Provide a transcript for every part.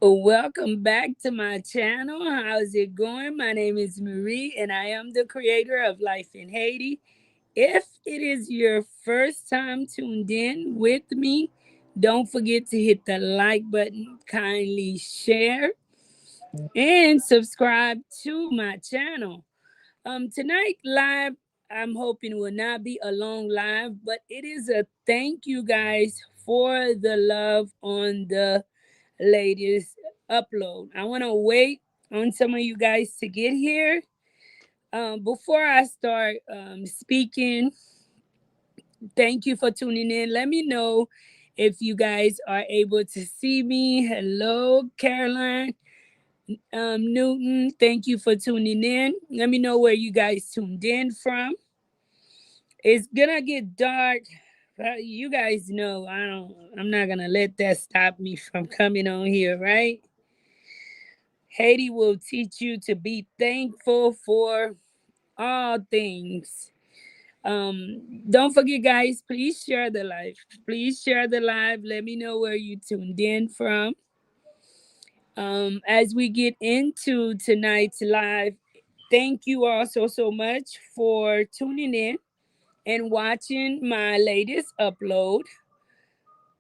Welcome back to my channel. How's it going? My name is Marie and I am the creator of Life in Haiti. If it is your first time tuned in with me, don't forget to hit the like button, kindly share, and subscribe to my channel. Tonight live, I'm hoping will not be a long live, but it is a thank you guys for the love on the latest upload. I want to wait on some of you guys to get here. Before I start speaking, thank you for tuning in. Let me know if you guys are able to see me. Hello, Caroline. Newton, thank you for tuning in. Let me know where you guys tuned in from. It's gonna get dark. You guys know I'm not gonna let that stop me from coming on here, right? Haiti will teach you to be thankful for all things. Don't forget, guys, please share the live. Please share the live. Let me know where you tuned in from. As we get into tonight's live, thank you all so much for tuning in and watching my latest upload.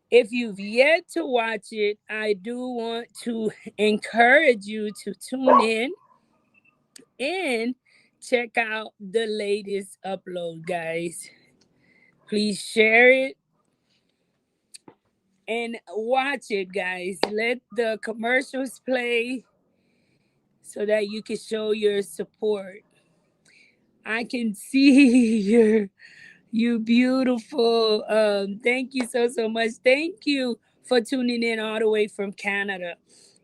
If you've yet to watch it, I do want to encourage you to tune in and check out the latest upload, guys. Please share it and watch it, guys. Let the commercials play so that you can show your support. I can see you beautiful. Thank you so much. Thank you for tuning in all the way from Canada.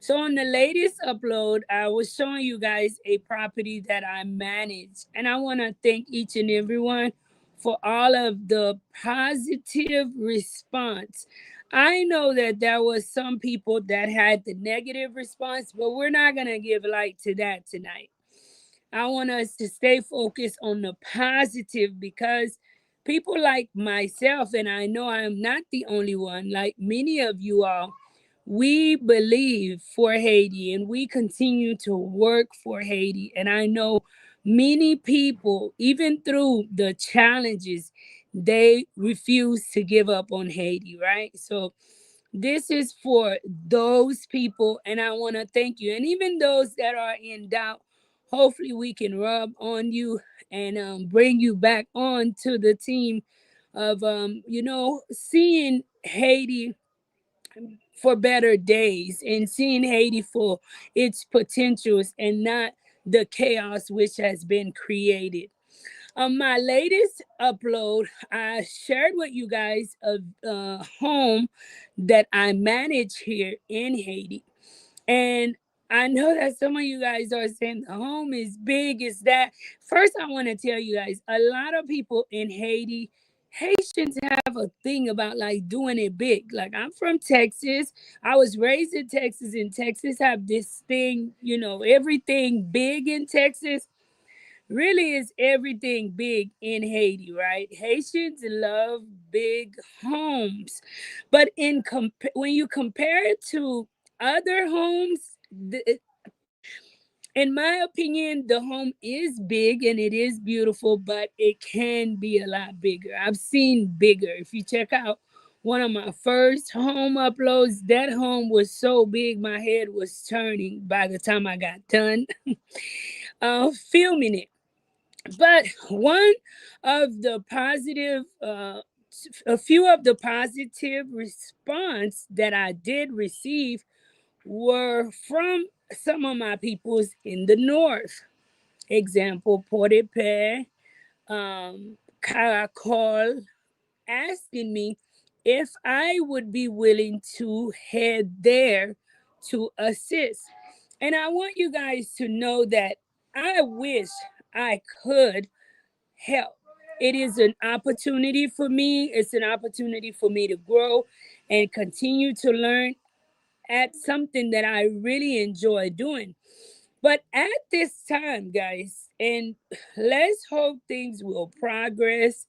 So on the latest upload, I was showing you guys a property that I manage, and I want to thank each and everyone for all of the positive response. I know that there was some people that had the negative response, but we're not gonna give light to that tonight. I want us to stay focused on the positive because people like myself, and I know I'm not the only one, like many of you all, we believe for Haiti and we continue to work for Haiti. And I know many people, even through the challenges, they refuse to give up on Haiti, right? So this is for those people, and I want to thank you. And even those that are in doubt, hopefully we can rub on you and bring you back on to the team of, seeing Haiti for better days and seeing Haiti for its potentials and not the chaos which has been created. On my latest upload, I shared with you guys a home that I manage here in Haiti. And I know that some of you guys are saying the home is big, is that. First, I want to tell you guys a lot of people in Haiti, Haitians have a thing about like doing it big. Like I'm from Texas. I was raised in Texas, and Texas have this thing, everything big in Texas really is everything big in Haiti, right? Haitians love big homes, but when you compare it to other homes, in my opinion, the home is big and it is beautiful, but it can be a lot bigger. I've seen bigger. If you check out one of my first home uploads, that home was so big my head was turning by the time I got done filming it. But one of the positive, a few of the positive response that I did receive were from some of my peoples in the north. Example, Port-de-Paix, Caracol, asking me if I would be willing to head there to assist. And I want you guys to know that I wish I could help. It is an opportunity for me. It's an opportunity for me to grow and continue to learn at something that I really enjoy doing. But at this time, guys, and let's hope things will progress,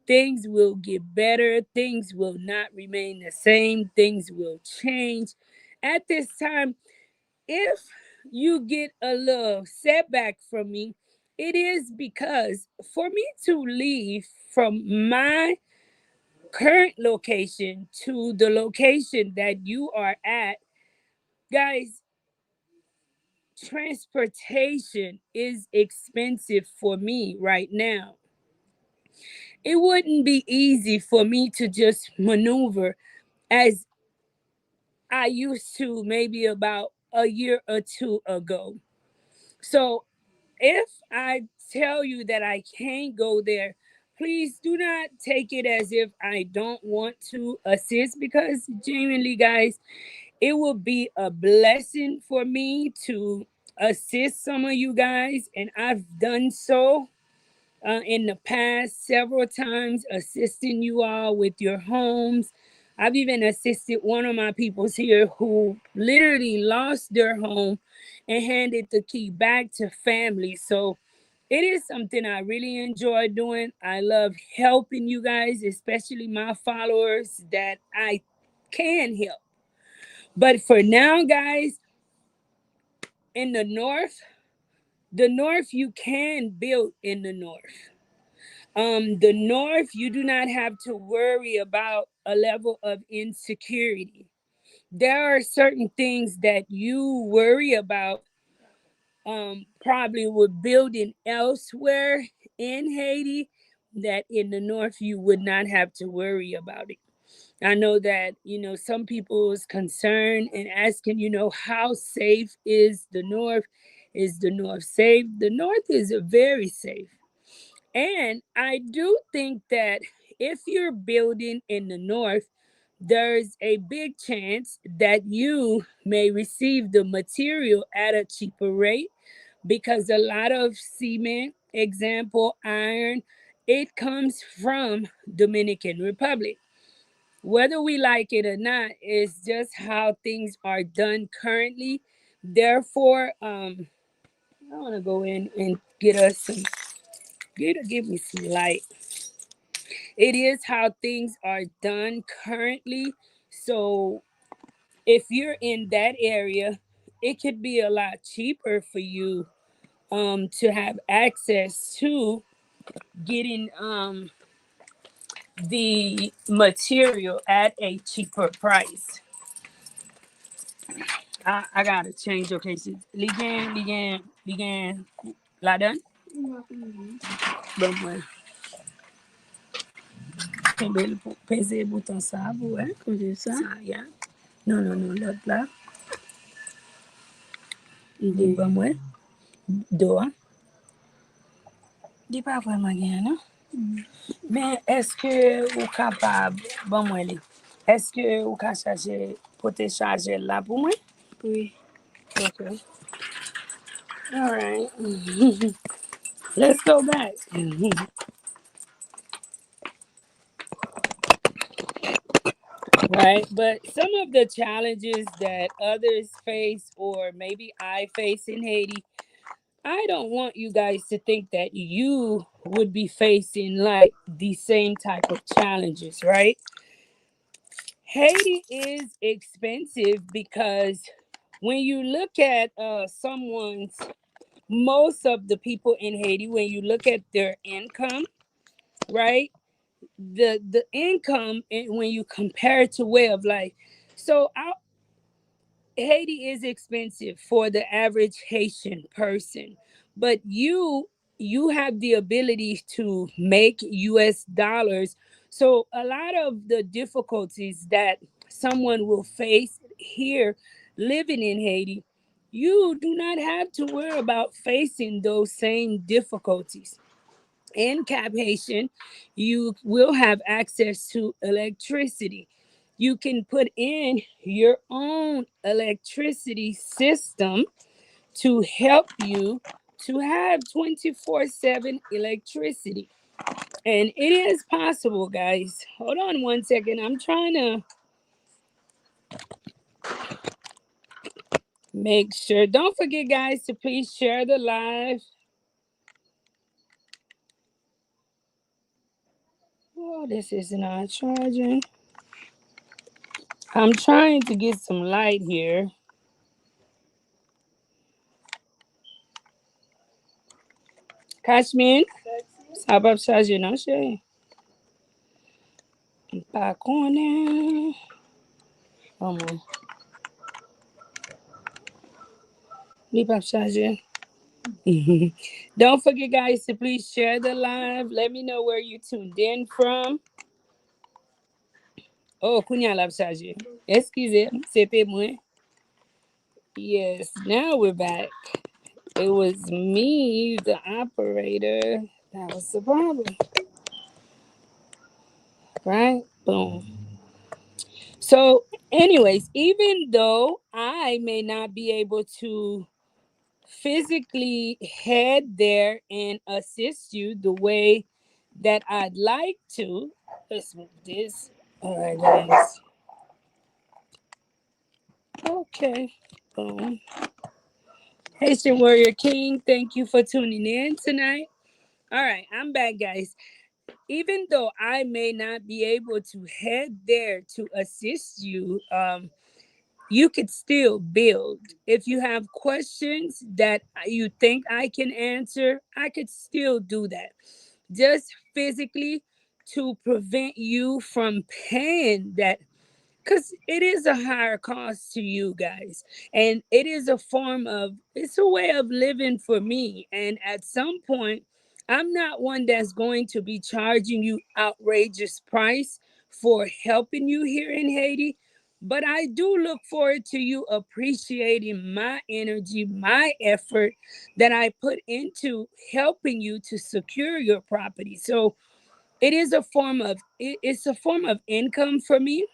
things will get better, things will not remain the same, things will change. At this time, if you get a little setback from me, it is because for me to leave from my current location to the location that you are at, guys, transportation is expensive for me right now. It wouldn't be easy for me to just maneuver as I used to maybe about a year or two ago. So if I tell you that I can't go there, please do not take it as if I don't want to assist, because genuinely, guys, it will be a blessing for me to assist some of you guys, and I've done so in the past several times, assisting you all with your homes. I've even assisted one of my peoples here who literally lost their home and handed the key back to family. So it is something I really enjoy doing. I love helping you guys, especially my followers that I can help. But for now, guys, in the north, you can build in the north. The north, you do not have to worry about a level of insecurity. There are certain things that you worry about, probably with building elsewhere in Haiti, that in the north you would not have to worry about it. I know that, some people's concern and asking, how safe is the north? Is the north safe? The north is very safe. And I do think that if you're building in the north, there's a big chance that you may receive the material at a cheaper rate, because a lot of cement, example, iron, it comes from Dominican Republic. Whether we like it or not, it's just how things are done currently. Therefore, I want to go in and get us some, give me some light. It is how things are done currently. So if you're in that area, it could be a lot cheaper for you to have access to getting the material at a cheaper price. I gotta change locations. Ligan, la dan? Bon, mwen. Pese bouton sa, ouais. Kote sa? Sa, ya. Non, non, non, lot la. Di bon mwen. Do, di pa vreman gen, non? Men, eske ou kapab, bon mwen li, eske ou ka chaje, pote chaje la pou mwen? Oui. Okay. All right. Let's go back. Right. But some of the challenges that others face, or maybe I face in Haiti, I don't want you guys to think that you would be facing like the same type of challenges, right? Haiti is expensive because when you look at someone's, most of the people in Haiti, when you look at their income, right? The income, and when you compare it to way of life, so Haiti is expensive for the average Haitian person, but you have the ability to make US dollars. So a lot of the difficulties that someone will face here living in Haiti, you do not have to worry about facing those same difficulties. In Cap-Haitien, you will have access to electricity. You can put in your own electricity system to help you to have 24/7 electricity. And it is possible, guys. Hold on one second. I'm trying to make sure. Don't forget, guys, to please share the live. Oh, this is not charging. I'm trying to get some light here. Jasmine, sabe charger não, cheio. Bacana. Vamos. Me para charger. Don't forget, guys, to please share the live. Let me know where you tuned in from. Oh, Kunya l'a chargé. Excusez, c'était moi. Yes, now we're back. It was me, the operator. That was the problem. Right? Boom. So, anyways, even though I may not be able to physically head there and assist you the way that I'd like to, let's move this. All right, guys. Okay. Boom. Haitian Warrior King, thank you for tuning in tonight. All right, I'm back, guys. Even though I may not be able to head there to assist you, you could still build. If you have questions that you think I can answer, I could still do that. Just physically to prevent you from paying that, because it is a higher cost to you guys, and it is a form of, it's a way of living for me. And at some point, I'm not one that's going to be charging you outrageous price for helping you here in Haiti, but I do look forward to you appreciating my energy, my effort that I put into helping you to secure your property. So it is a form of, it's a form of income for me.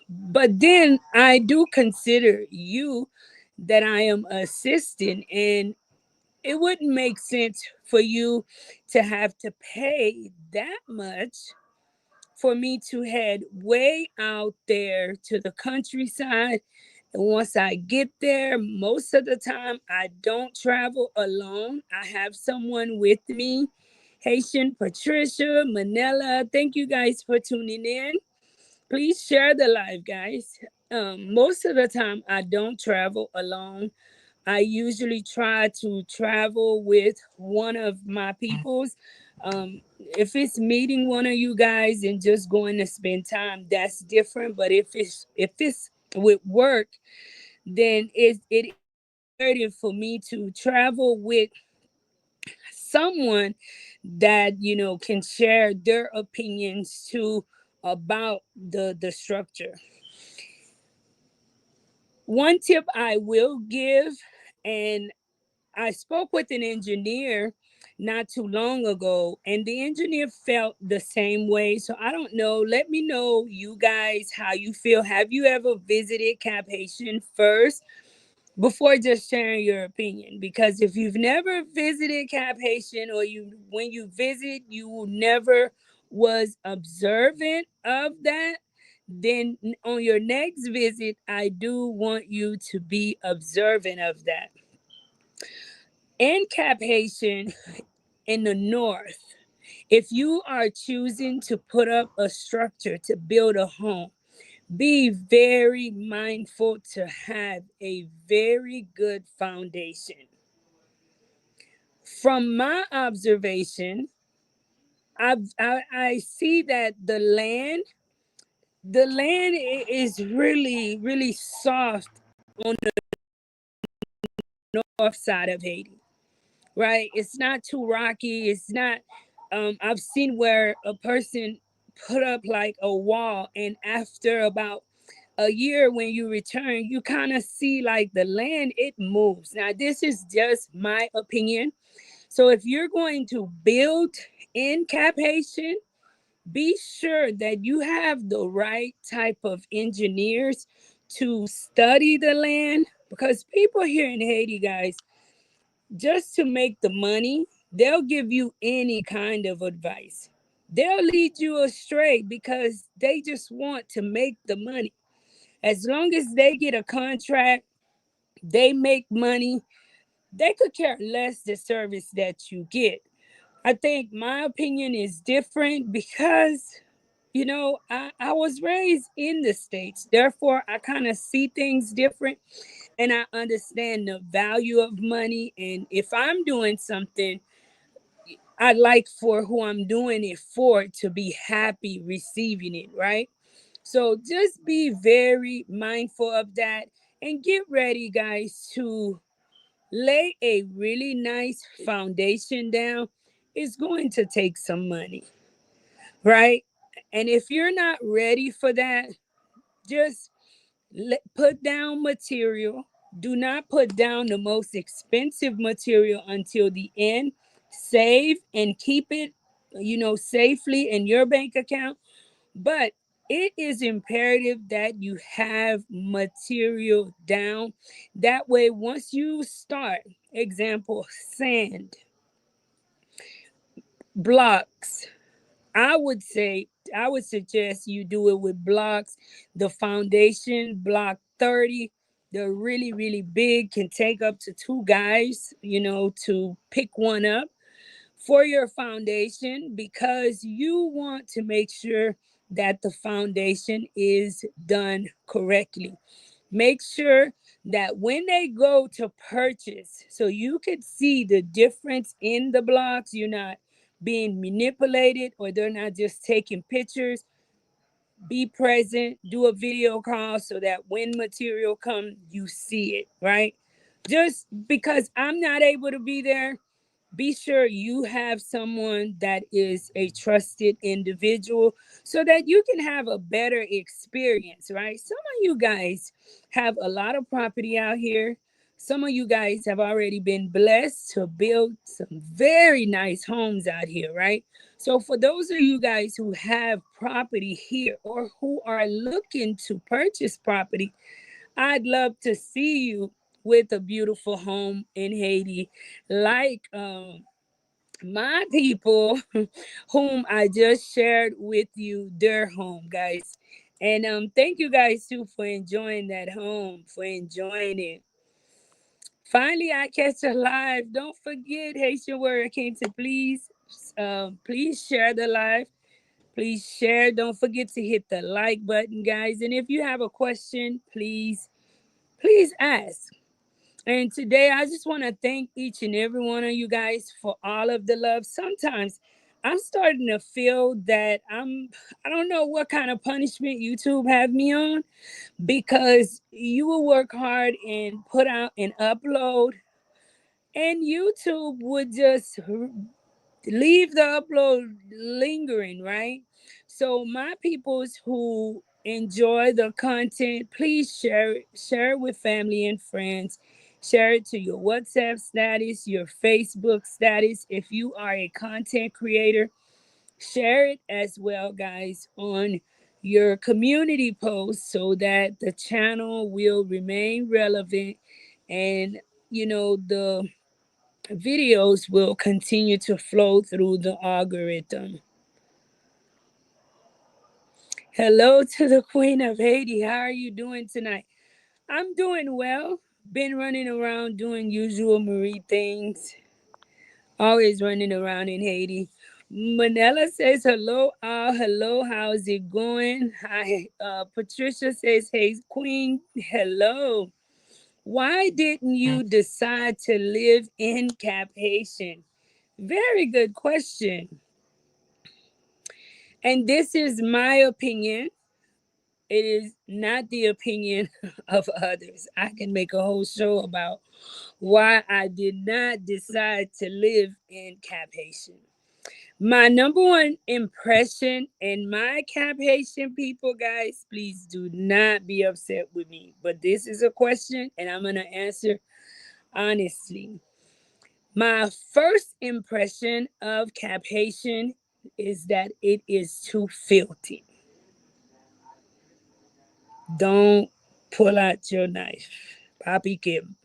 But then I do consider you that I am assisting, and it wouldn't make sense for you to have to pay that much for me to head way out there to the countryside. And once I get there, most of the time I don't travel alone. I have someone with me. Haitian Patricia, Manila, thank you guys for tuning in. Please share the live, guys. Most of the time, I don't travel alone. I usually try to travel with one of my peoples. If it's meeting one of you guys and just going to spend time, that's different. But if it's with work, then it is imperative for me to travel with someone that can share their opinions too about the structure. One tip I will give, and I spoke with an engineer not too long ago, and the engineer felt the same way. So I don't know. Let me know, you guys, how you feel. Have you ever visited Cap-Haitien first before just sharing your opinion? Because if you've never visited Cap-Haitien, or when you visit, you never was observant of that, then on your next visit, I do want you to be observant of that. In Cap-Haitien, in the north, if you are choosing to put up a structure to build a home, be very mindful to have a very good foundation. From my observation, I see that the land is really, really soft on the north side of Haiti, right? It's not too rocky. It's not, I've seen where a person put up like a wall, and after about a year, when you return, you kind of see like the land, it moves. Now, this is just my opinion. So if you're going to build in Cap Haitian, be sure that you have the right type of engineers to study the land, because people here in Haiti, guys, just to make the money, they'll give you any kind of advice. They'll lead you astray because they just want to make the money. As long as they get a contract, they make money. They could care less the service that you get. I think my opinion is different because, I was raised in the States. Therefore, I kind of see things different, and I understand the value of money. And if I'm doing something, I'd like for who I'm doing it for to be happy receiving it, right? So just be very mindful of that and get ready, guys, to lay a really nice foundation down. It's going to take some money, right? And if you're not ready for that, just put down material. Do not put down the most expensive material until the end. Save and keep it, safely in your bank account. But it is imperative that you have material down. That way, once you start, example, sand, blocks, I would say, I would suggest you do it with blocks. The foundation, block 30, they're really, really big, can take up to two guys, to pick one up for your foundation, because you want to make sure that the foundation is done correctly. Make sure that when they go to purchase, so you could see the difference in the blocks, you're not being manipulated or they're not just taking pictures. Be present, do a video call so that when material comes, you see it, right? Just because I'm not able to be there, be sure you have someone that is a trusted individual so that you can have a better experience, right? Some of you guys have a lot of property out here. Some of you guys have already been blessed to build some very nice homes out here, right? So, for those of you guys who have property here or who are looking to purchase property, I'd love to see you with a beautiful home in Haiti, like my people whom I just shared with you their home, guys. And thank you guys too for enjoying that home, for enjoying it. Finally, I catch a live. Don't forget, Haitian Warrior King, to please share the live. Please share. Don't forget to hit the like button, guys. And if you have a question, please ask. And today, I just want to thank each and every one of you guys for all of the love. Sometimes I'm starting to feel that I don't know what kind of punishment YouTube have me on, because you will work hard and put out and upload, and YouTube would just leave the upload lingering, right? So my peoples who enjoy the content, please share it with family and friends. Share it to your WhatsApp status, your Facebook status. If you are a content creator, share it as well, guys, on your community posts so that the channel will remain relevant, and the videos will continue to flow through the algorithm. Hello to the Queen of Haiti. How are you doing tonight? I'm doing well. Been running around doing usual Marie things. Always running around in Haiti. Manella says hello. Hello. How's it going? Hi. Patricia says, hey, Queen. Hello. Why didn't you decide to live in Cap-Haitien? Very good question. And this is my opinion. It is not the opinion of others. I can make a whole show about why I did not decide to live in Cap-Haitien. My number one impression, and my Cap-Haitien people, guys, please do not be upset with me. But this is a question, and I'm going to answer honestly. My first impression of Cap-Haitien is that it is too filthy. Don't pull out your knife, Poppy Kim.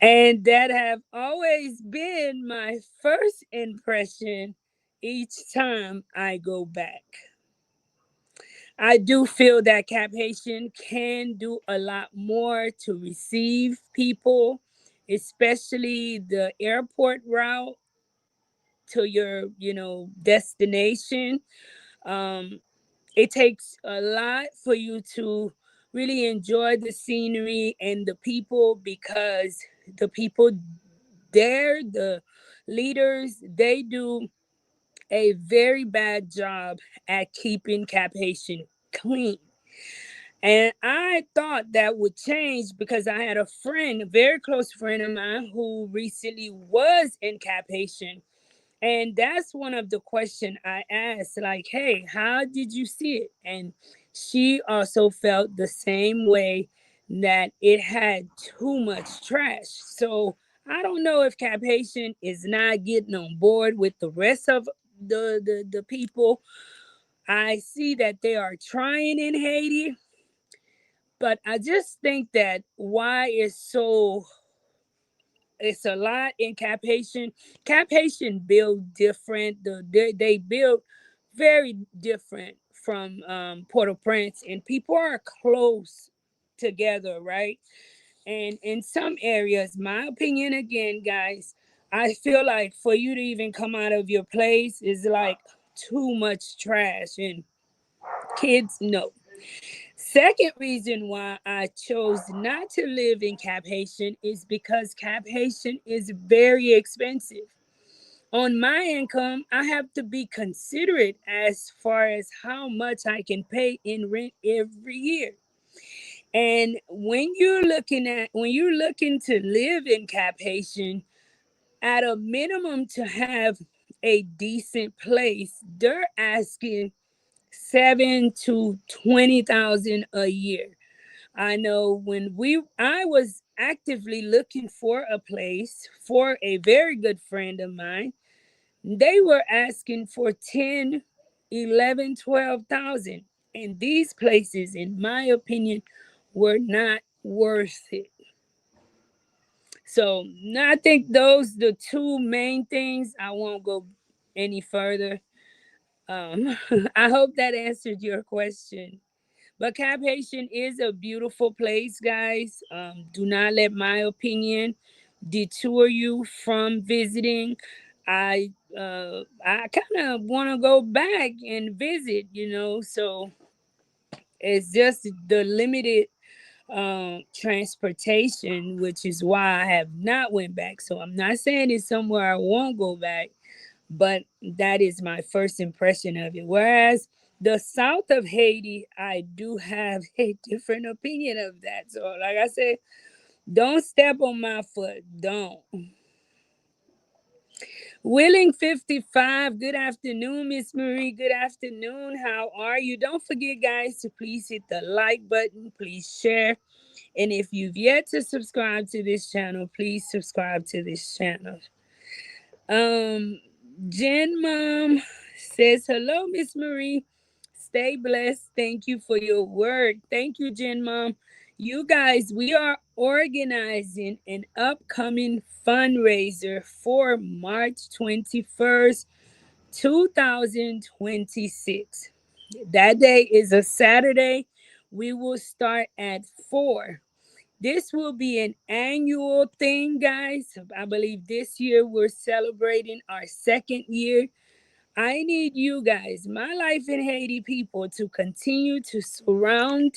And that have always been my first impression each time I go back. I do feel that Cap Haitian can do a lot more to receive people, especially the airport route to your, destination. Um, it takes a lot for you to really enjoy the scenery and the people, because the people there, Leaders, they do a very bad job at keeping Cap-Haitien clean. And I thought that would change because I had a friend, a very close friend of mine, who recently was in Cap-Haitien. And that's one of the questions I asked, like, hey, how did you see it? And she also felt the same way, that it had too much trash. So I don't know if Cap-Haitien is not getting on board with the rest of the people. I see that they are trying in Haiti, but I just think that why it's so, it's a lot in Cap-Haitien. Cap-Haitien build different. They build very different from Port-au-Prince, and people are close together, right? And in some areas, my opinion again, guys, I feel like for you to even come out of your place is like too much trash, and kids know. Second reason why I chose not to live in Cap-Haitien is because Cap-Haitien is very expensive. On my income, I have to be considerate as far as how much I can pay in rent every year. And when you're looking to live in Cap-Haitien, at a minimum to have a decent place, they're asking 7 to 20,000 a year. I know when we I was actively looking for a place for a very good friend of mine, they were asking for 10, 11, 12,000. And these places, in my opinion, were not worth it. So I think those the two main things. I won't go any further. I hope that answered your question. But Cap-Haitien is a beautiful place, guys. Do not let my opinion detour you from visiting. I kind of want to go back and visit, So it's just the limited transportation, which is why I have not went back. So I'm not saying it's somewhere I won't go back, but that is my first impression of it. Whereas the south of Haiti, I do have a different opinion of that. So, like I said, don't step on my foot. Don't. Willing 55, good afternoon, Miss Marie. Good afternoon. How are you? Don't forget, guys, to please hit the like button. Please share. And if you've yet to subscribe to this channel, please subscribe to this channel. Um, Jen Mom says, hello, Miss Marie. Stay blessed. Thank you for your word. Thank you, Jen Mom. You guys, we are organizing an upcoming fundraiser for March 21st, 2026. That day is a Saturday. We will start at 4. This will be an annual thing, guys. I believe this year we're celebrating our second year. I need you guys, my Life in Haiti people, to continue to surround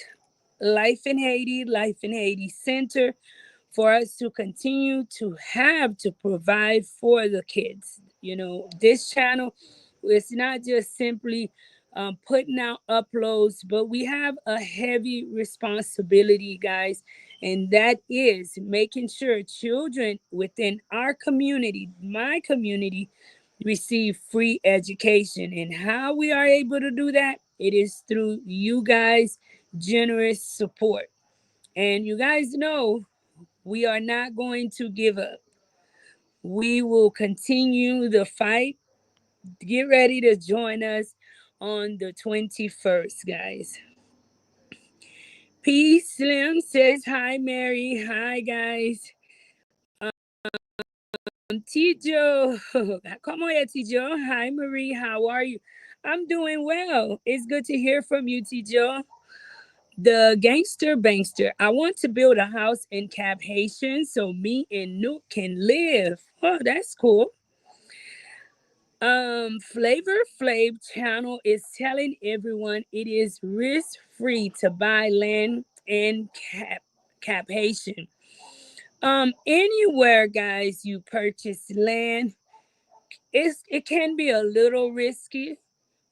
Life in Haiti Center, for us to continue to have to provide for the kids. This channel, it's not just simply putting out uploads, but we have a heavy responsibility, guys, and that is making sure children within our community, my community, receive free education. And how we are able to do that, it is through you guys' generous support. And you guys know we are not going to give up. We will continue the fight. Get ready to join us on the 21st, guys. Peace Slim says, hi, Mary. Hi, guys. Tijo. Come on here, Tijo. Hi, Marie. How are you? I'm doing well. It's good to hear from you, Tijo. The gangster bankster. I want to build a house in Cap-Haitien so me and Nuke can live. Oh, that's cool. Flavor Flav channel is telling everyone it is risk free to buy land in Cap-Haitien. Anywhere, guys, you purchase land, it can be a little risky,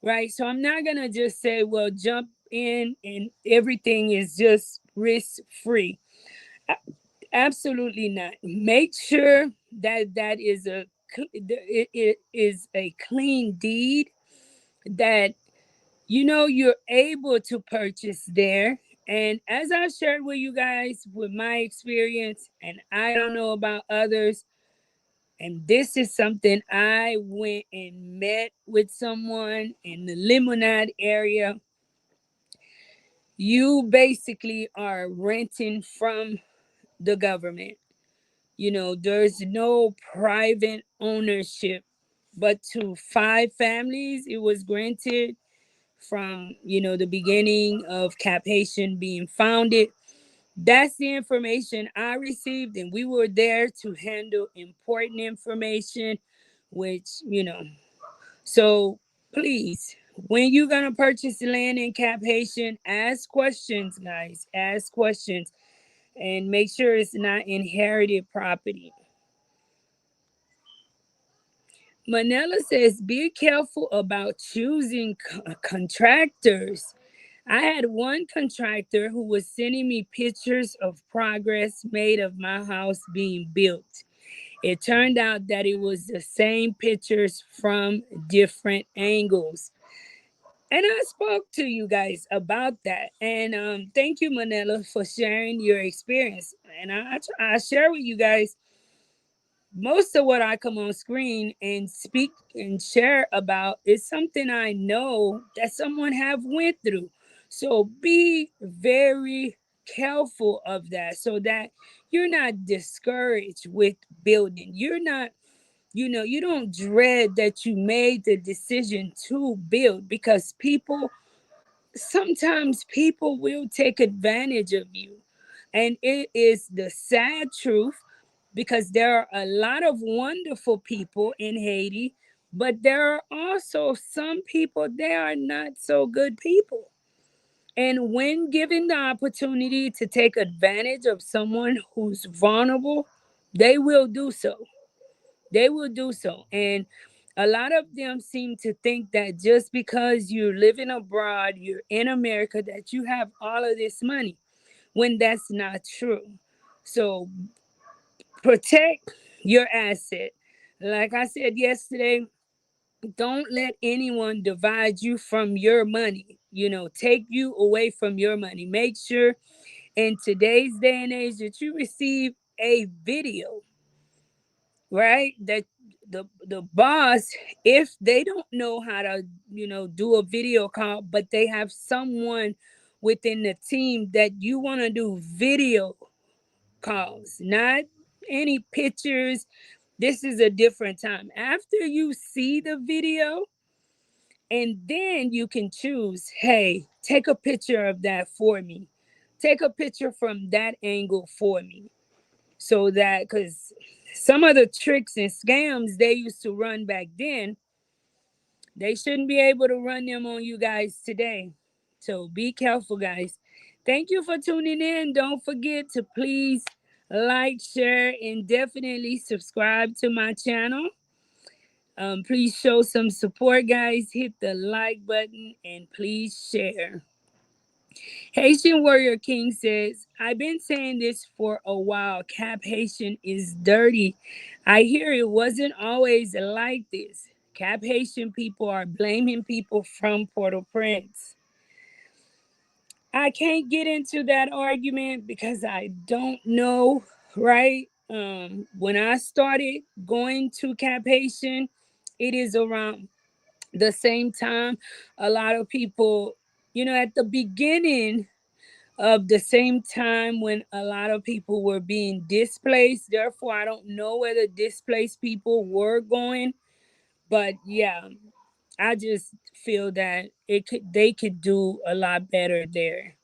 right? So I'm not gonna just say, well, jump in and everything is just risk free. Absolutely not. Make sure that it is a clean deed, that you're able to purchase there. And as I shared with you guys with my experience, and I don't know about others, and this is something I went and met with someone in the Lemonade area. You basically are renting from the government. There's no private ownership, but to 5 families, it was granted from, the beginning of Cap-Haitien being founded. That's the information I received, and we were there to handle important information, which, so please, when you're gonna purchase land in Cap-Haitien, ask questions, guys. Ask questions and make sure it's not inherited property. Manella says, be careful about choosing contractors. I had one contractor who was sending me pictures of progress made of my house being built. It turned out that it was the same pictures from different angles. And I spoke to you guys about that. And thank you, Manila, for sharing your experience. And I share with you guys most of what I come on screen and speak and share about is something I know that someone have went through. So be very careful of that, so that you're not discouraged with building. You're not, you don't dread that you made the decision to build, because sometimes people will take advantage of you. And it is the sad truth, because there are a lot of wonderful people in Haiti, but there are also some people, they are not so good people. And when given the opportunity to take advantage of someone who's vulnerable, they will do so. They will do so. And a lot of them seem to think that just because you're living abroad, you're in America, that you have all of this money, when that's not true. So protect your asset. Like I said yesterday, don't let anyone divide you from your money, take you away from your money. Make sure in today's day and age that you receive a video, right? That the boss, if they don't know how to, do a video call, but they have someone within the team that you want to do video calls, not any pictures. This is a different time. After you see the video, and then you can choose, hey, take a picture of that for me. Take a picture from that angle for me. So that, because some of the tricks and scams they used to run back then, they shouldn't be able to run them on you guys today. So be careful, guys. Thank you for tuning in. Don't forget to please like, share, and definitely subscribe to my channel. Please show some support, guys. Hit the like button and please share. Haitian Warrior King says, I've been saying this for a while. Cap-Haitien is dirty. I hear it wasn't always like this. Cap-Haitien people are blaming people from Port-au-Prince. I can't get into that argument because I don't know, right? When I started going to Cap-Haitien, it is around the same time. A lot of people, at the beginning of the same time when a lot of people were being displaced. Therefore, I don't know where the displaced people were going, but yeah, I just feel that they could do a lot better there.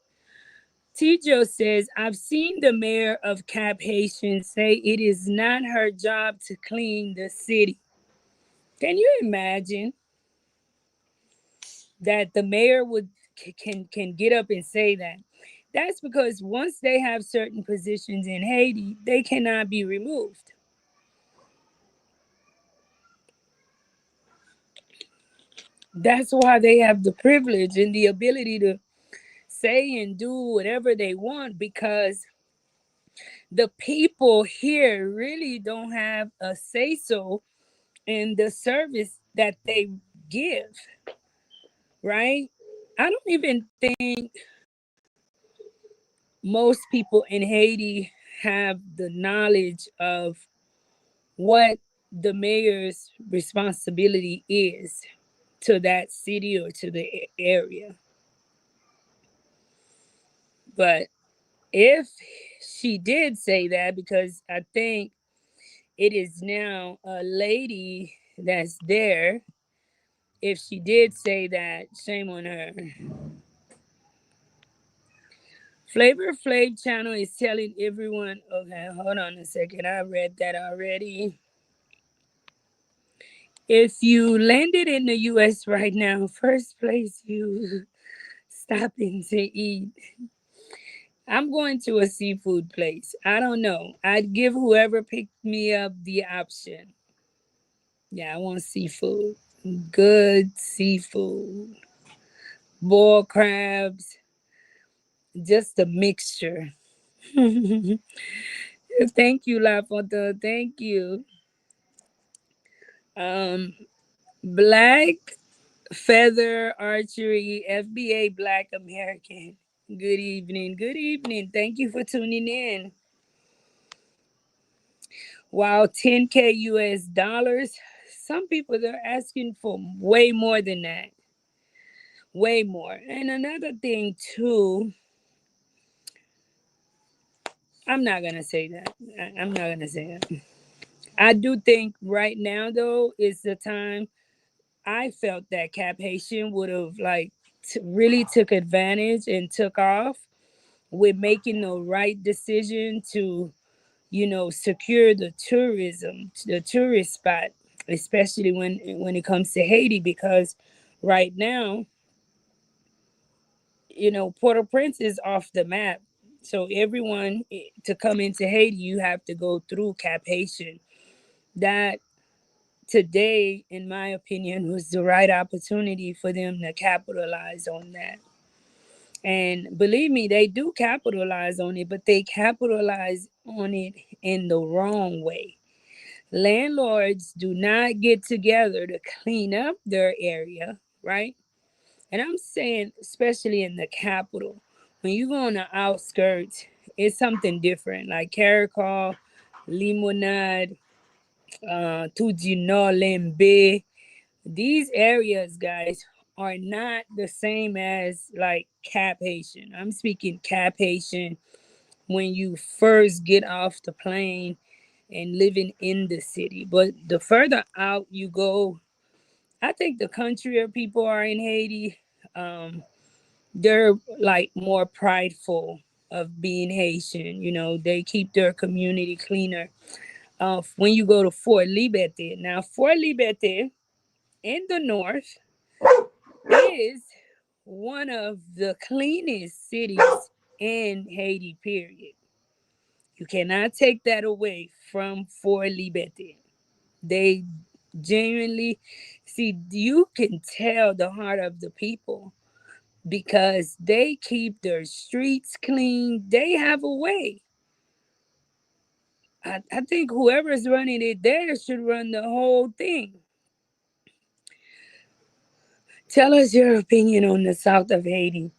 Tijo says, I've seen the mayor of Cap-Haitien say it is not her job to clean the city. Can you imagine that the mayor would can get up and say that? That's because once they have certain positions in Haiti, they cannot be removed. That's why they have the privilege and the ability to say and do whatever they want, because the people here really don't have a say so in the service that they give, right? I don't even think most people in Haiti have the knowledge of what the mayor's responsibility is to that city or to the area. But if she did say that, because I think it is now a lady that's there, if she did say that, shame on her. Flavor Flav channel is telling everyone. Okay, hold on a second. I read that already. If you landed in the US right now, first place you stopping to eat. I'm going to a seafood place. I don't know. I'd give whoever picked me up the option. Yeah, I want seafood. Good seafood. Boiled crabs. Just a mixture. Thank you, La Fonta. Thank you. Um, Black Feather Archery, FBA Black American. Good evening. Good evening. Thank you for tuning in. Wow, 10K US dollars. Some people they're asking for way more than that. Way more. And another thing too, I'm not gonna say that. I'm not gonna say that. I do think right now though is the time. I felt that Cap-Haitien would have like really took advantage and took off with making the right decision to, secure the tourist spot, especially when it comes to Haiti, because right now, Port-au-Prince is off the map. So everyone to come into Haiti, you have to go through Cap-Haitien. That today, in my opinion, was the right opportunity for them to capitalize on that. And believe me, they do capitalize on it, but they capitalize on it in the wrong way. Landlords do not get together to clean up their area, right? And I'm saying, especially in the capital, when you go on the outskirts, it's something different. Like Caracol, Limonade, Tudino, Lembe, these areas, guys, are not the same as like Cap-Haitien. I'm speaking Cap-Haitien when you first get off the plane and living in the city. But the further out you go, I think the countryer people are in Haiti. Um, they're like more prideful of being Haitian. They keep their community cleaner. When you go to Fort Liberté, now Fort Liberté in the north is one of the cleanest cities in Haiti, period. You cannot take that away from Fort Liberté. They genuinely see, you can tell the heart of the people because they keep their streets clean. They have a way. I think whoever's running it there should run the whole thing. Tell us your opinion on the south of Haiti.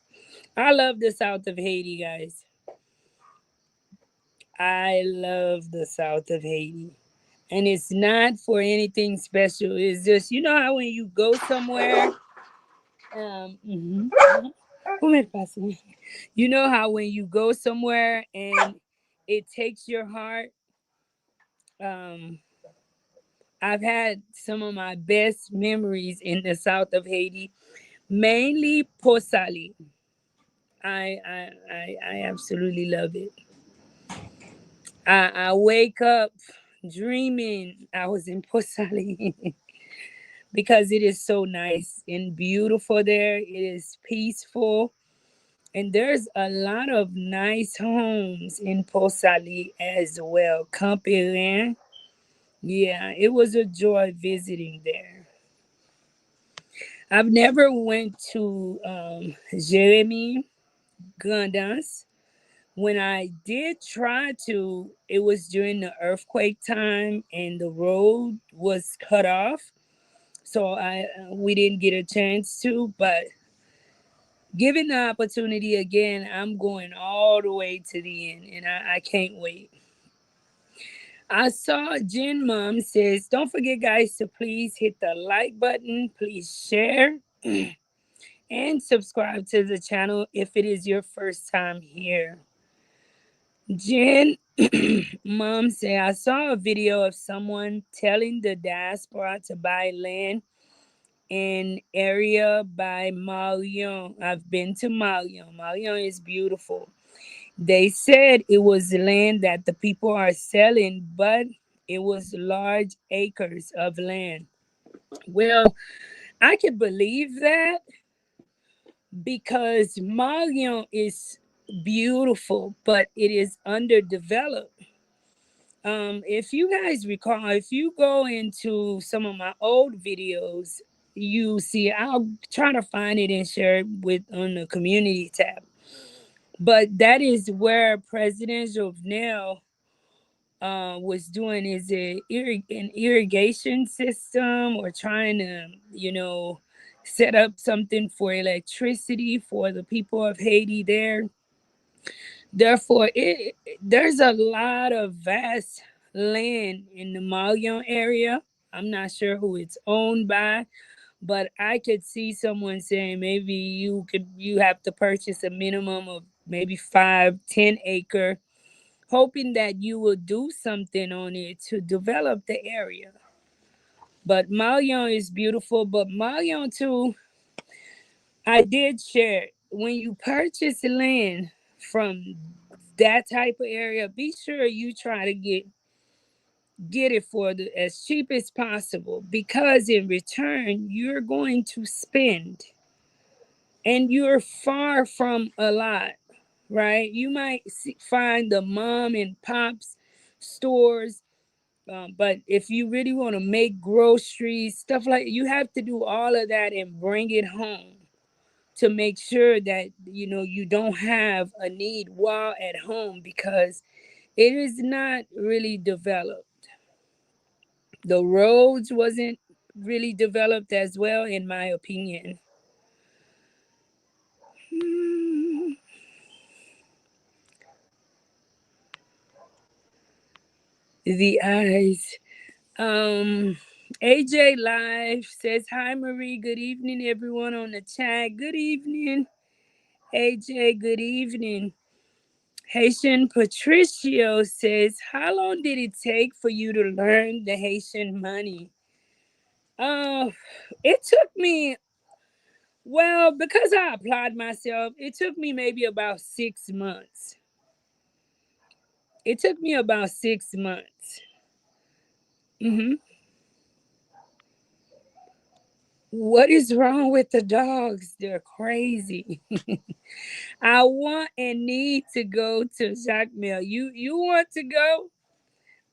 I love the south of Haiti, guys. I love the south of Haiti. And it's not for anything special. It's just, how when you go somewhere, mhm. You know how when you go somewhere and it takes your heart. Um, I've had some of my best memories in the south of Haiti, mainly Posali. I absolutely love it. I wake up dreaming I was in Posali because it is so nice and beautiful there. It is peaceful. And there's a lot of nice homes in Posali as well. Camperin. Yeah, it was a joy visiting there. I've never went to Jeremy Gandans. When I did try to, it was during the earthquake time and the road was cut off. So I we didn't get a chance to, but given the opportunity again, I'm going all the way to the end and I can't wait. I saw Jen Mom says, don't forget, guys, to please hit the like button, please share, and subscribe to the channel if it is your first time here. Jen Mom said, I saw a video of someone telling the diaspora to buy land in area by Malion. I've been to Malion. Malion is beautiful. They said it was land that the people are selling, but it was large acres of land. Well, I could believe that because Malion is beautiful, but it is underdeveloped. If you guys recall, if you go into some of my old videos, you see I'll try to find it and share it with on the community tab. But that is where President Jovenel was doing is an irrigation system or trying to, set up something for electricity for the people of Haiti there. Therefore, there's a lot of vast land in the Malion area. I'm not sure who it's owned by, but I could see someone saying maybe you have to purchase a minimum of maybe 5-10 acre, hoping that you will do something on it to develop the area. But Malion is beautiful, but Malion too, I did share when you purchase land from that type of area, be sure you try to get it for as cheap as possible because in return you're going to spend and you're far from a lot, right? You might find the mom and pops stores, but if you really want to make groceries, stuff like you have to do all of that and bring it home to make sure that you don't have a need while at home because it is not really developed. The roads wasn't really developed as well, in my opinion. The eyes. AJ Live says, hi, Marie. Good evening, everyone on the chat. Good evening, AJ. Good evening. Haitian Patricio says, how long did it take for you to learn the Haitian money? It took me, well, because I applied myself, it took me maybe about 6 months. It took me about 6 months. Hmm. What is wrong with the dogs? They're crazy. I want and need to go to Jacmel. You want to go?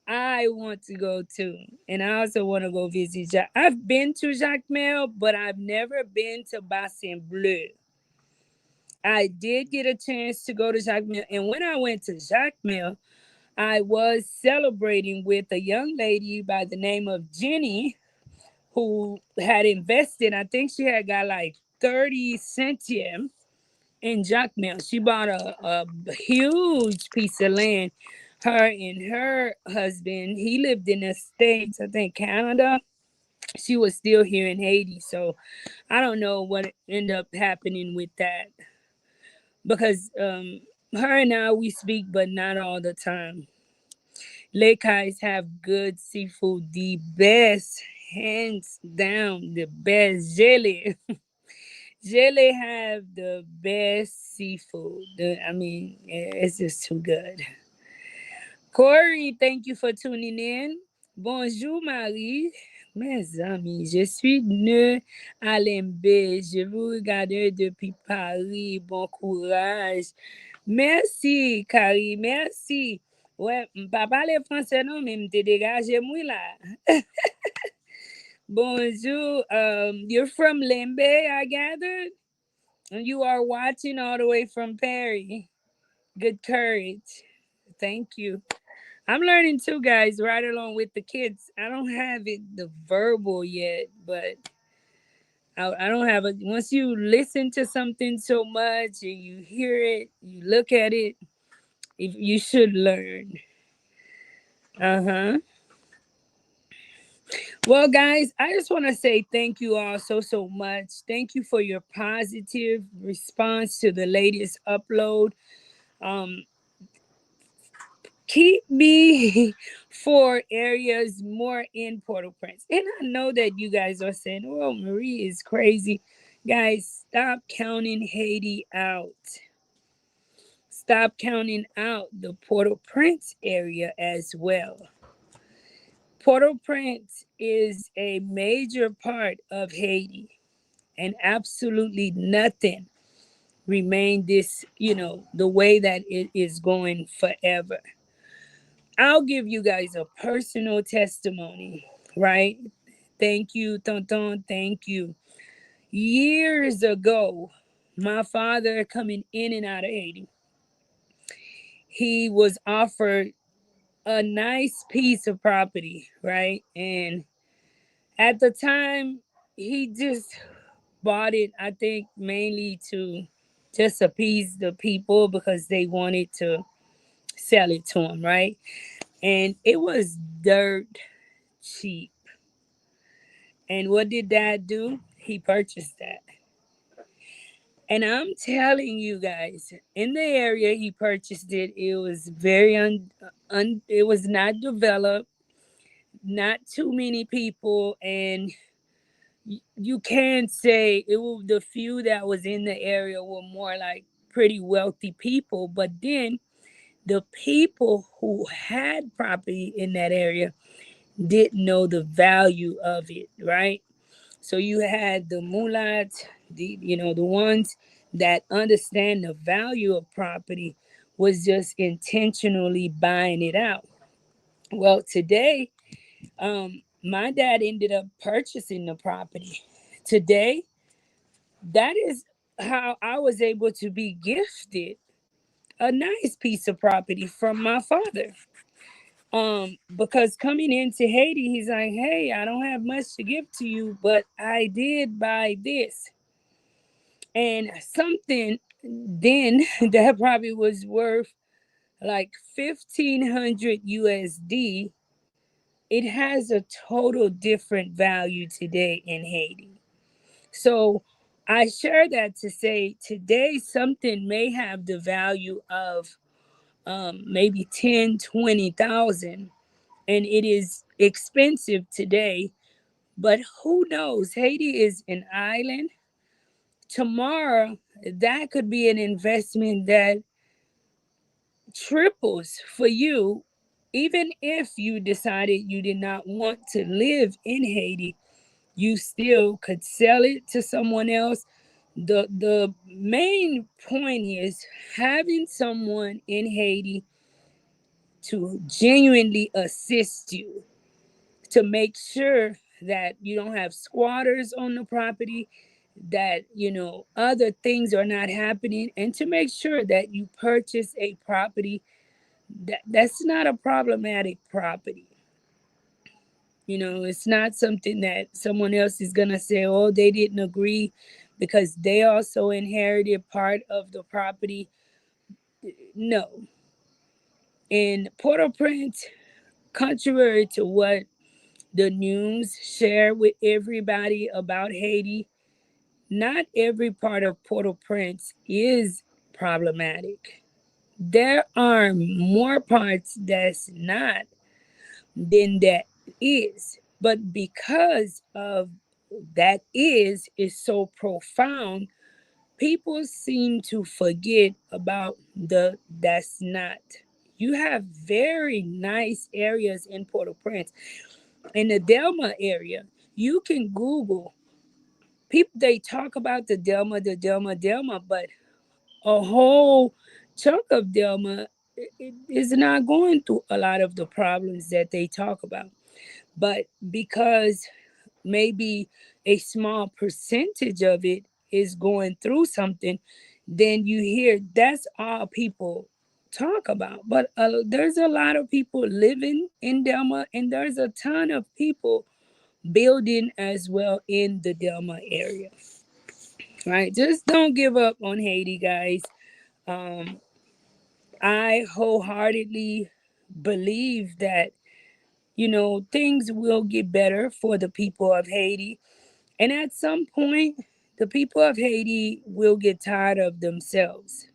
I want to go too. And I also want to go visit I've been to Jacmel, but I've never been to Bassin Bleu. I did get a chance to go to Jacmel. And when I went to Jacmel, I was celebrating with a young lady by the name of Jenny who had invested. I think she had got like 30 centimes in Jacmel. She bought a huge piece of land. Her and her husband, he lived in the States, I think Canada. She was still here in Haiti. So I don't know what ended up happening with that. Because her and I, we speak, but not all the time. Lake Eyes have good seafood, the best, hands down, the best jelly. Jelly have the best seafood. I mean, it's just too good. Corey, thank you for tuning in. Bonjour Marie. Mes amis, je suis nœud à Limbe. Je vous regarde depuis Paris. Bon courage. Merci, Carrie, merci. Ouais, m'pa parler français non, mais m'te dégagé moi là. Bonjour. You're from Limbe, I gathered, and you are watching all the way from Perry. Good courage. Thank you. I'm learning too, guys, right along with the kids. I don't have it the verbal yet, but I don't have it. Once you listen to something so much and you hear it, you look at it, if you should learn. Uh-huh. Well, guys, I just want to say thank you all so much. Thank you for your positive response to the latest upload. Um, keep me for areas more in Port-au-Prince. And I know that you guys are saying, "Oh, Marie is crazy." Guys, stop counting Haiti out. Stop counting out the Port-au-Prince area as well. Port-au-Prince is a major part of Haiti, and absolutely nothing remained this, the way that it is going forever. I'll give you guys a personal testimony, right? Thank you, Tonton. Thank you. Years ago, my father coming in and out of Haiti, he was offered a nice piece of property, right? And at the time, he just bought it, I think, mainly to just appease the people because they wanted to sell it to him, right? And it was dirt cheap. And what did Dad do? He purchased that. And I'm telling you guys, in the area he purchased it, it was very it was not developed, not too many people, and you can't say it was the few that was in the area were more like pretty wealthy people, but then the people who had property in that area didn't know the value of it, right? So you had the mullahs, the ones that understand the value of property was just intentionally buying it out. Well, today, my dad ended up purchasing the property. Today, that is how I was able to be gifted a nice piece of property from my father. Because coming into Haiti, he's like, "Hey, I don't have much to give to you, but I did buy this." And something then that probably was worth like 1,500 USD, it has a total different value today in Haiti. So I share that to say today something may have the value of maybe 10, 20,000, and it is expensive today. But who knows? Haiti is an island. Tomorrow, that could be an investment that triples for you, even if you decided you did not want to live in Haiti. You still could sell it to someone else. The main point is having someone in Haiti to genuinely assist you, to make sure that you don't have squatters on the property, that other things are not happening, and to make sure that you purchase a property that's not a problematic property. It's not something that someone else is going to say, "Oh, they didn't agree because they also inherited part of the property." No. In Port-au-Prince, contrary to what the news share with everybody about Haiti, not every part of Port-au-Prince is problematic. There are more parts that's not than that is. But because of that is so profound, people seem to forget about the that's not. You have very nice areas in Port-au-Prince. In the Delma area, you can Google. People, they talk about the Delma, but a whole chunk of Delma is not going through a lot of the problems that they talk about. But because maybe a small percentage of it is going through something, then you hear that's all people talk about. But there's a lot of people living in Delma, and there's a ton of people building as well in the Delma area. Right? Just don't give up on Haiti, guys. Um, I wholeheartedly believe that, things will get better for the people of Haiti. And at some point, the people of Haiti will get tired of themselves.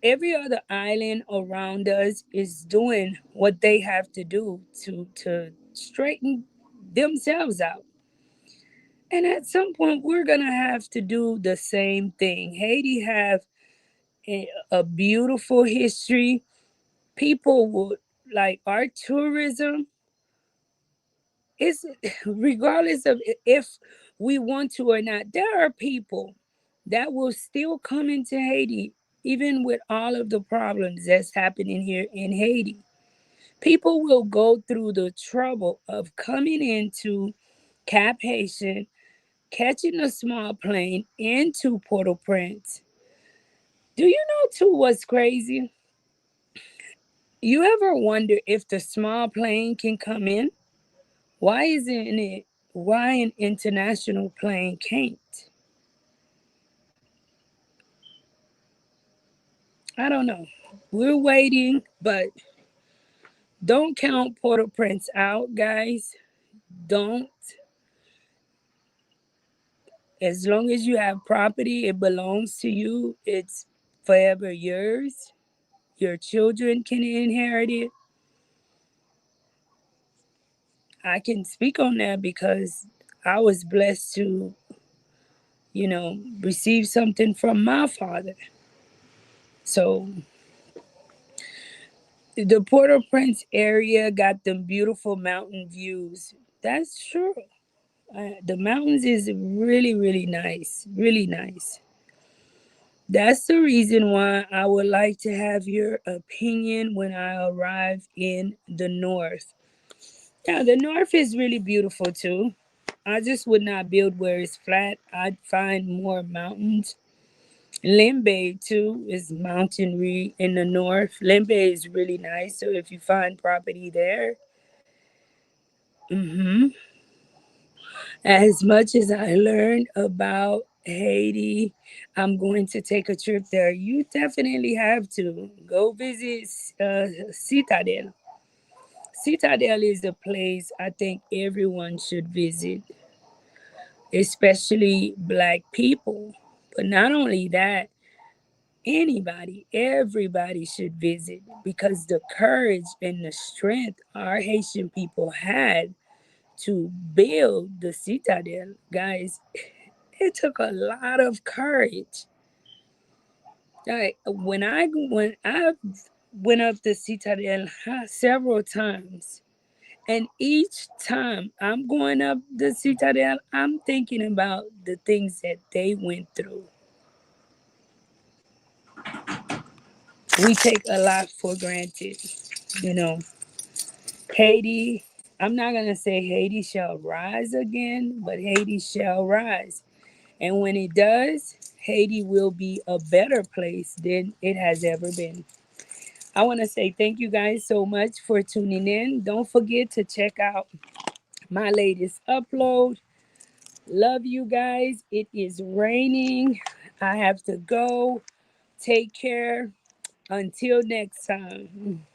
Every other island around us is doing what they have to do to straighten themselves out. And at some point, we're gonna have to do the same thing. Haiti have a beautiful history. People would like our tourism. It's regardless of if we want to or not. There are people that will still come into Haiti, even with all of the problems that's happening here in Haiti. People will go through the trouble of coming into Cap-Haitien, catching a small plane into Port-au-Prince. Do you know too what's crazy? You ever wonder if the small plane can come in? Why isn't it? Why an international plane can't? I don't know. We're waiting, but don't count Port-au-Prince out, guys. Don't. As long as you have property, it belongs to you. It's forever yours. Your children can inherit it. I can speak on that because I was blessed to, receive something from my father. So the Port-au-Prince area got them beautiful mountain views. That's true. The mountains is really, really nice. Really nice. That's the reason why I would like to have your opinion when I arrive in the north. Yeah, the north is really beautiful too. I just would not build where it's flat. I'd find more mountains. Limbe too is mountainry in the north. Limbe is really nice. So if you find property there, hmm as much as I learned about Haiti, I'm going to take a trip there. You definitely have to go visit Citadel. Citadel is a place I think everyone should visit, especially Black people. But not only that, anybody, everybody should visit because the courage and the strength our Haitian people had to build the Citadel, guys, it took a lot of courage. Like when I went up the Citadel several times, and each time I'm going up the Citadel, I'm thinking about the things that they went through. We take a lot for granted, you know. Haiti, I'm not gonna say Haiti shall rise again, but Haiti shall rise. And when it does, Haiti will be a better place than it has ever been. I want to say thank you guys so much for tuning in. Don't forget to check out my latest upload. Love you guys. It is raining. I have to go. Take care. Until next time.